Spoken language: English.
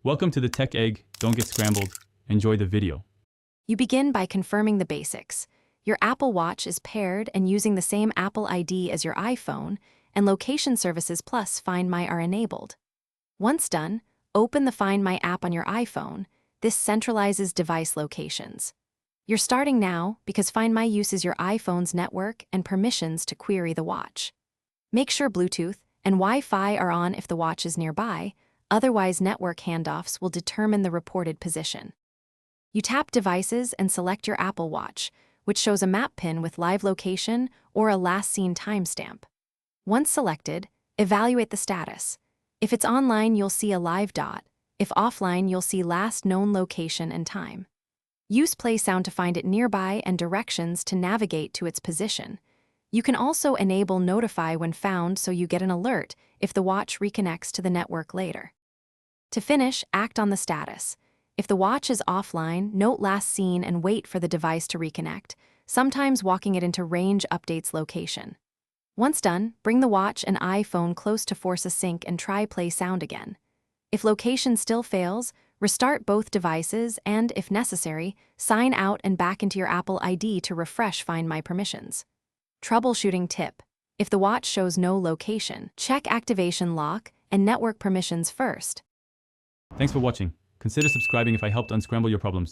Welcome to the Tech Egg. Don't get scrambled. Enjoy the video. You begin by confirming the basics. Your Apple Watch is paired and using the same Apple ID as your iPhone, and location services plus Find My are enabled. Once done, open the Find My app on your iPhone. This centralizes device locations. You're starting now because Find My uses your iPhone's network and permissions to query the watch. Make sure Bluetooth and Wi-Fi are on if the watch is nearby, otherwise network handoffs will determine the reported position. You tap Devices and select your Apple Watch, which shows a map pin with live location or a last seen timestamp. Once selected, evaluate the status. If it's online, you'll see a live dot. If offline, you'll see last known location and time. Use play sound to find it nearby and directions to navigate to its position. You can also enable Notify when found so you get an alert if the watch reconnects to the network later. To finish, act on the status. If the watch is offline, note last seen and wait for the device to reconnect, sometimes walking it into range updates location. Once done, bring the watch and iPhone close to force a sync and try play sound again. If location still fails, restart both devices and, if necessary, sign out and back into your Apple ID to refresh Find My permissions. Troubleshooting tip. If the watch shows no location, check activation lock and network permissions first. Thanks for watching. Consider subscribing if I helped unscramble your problems.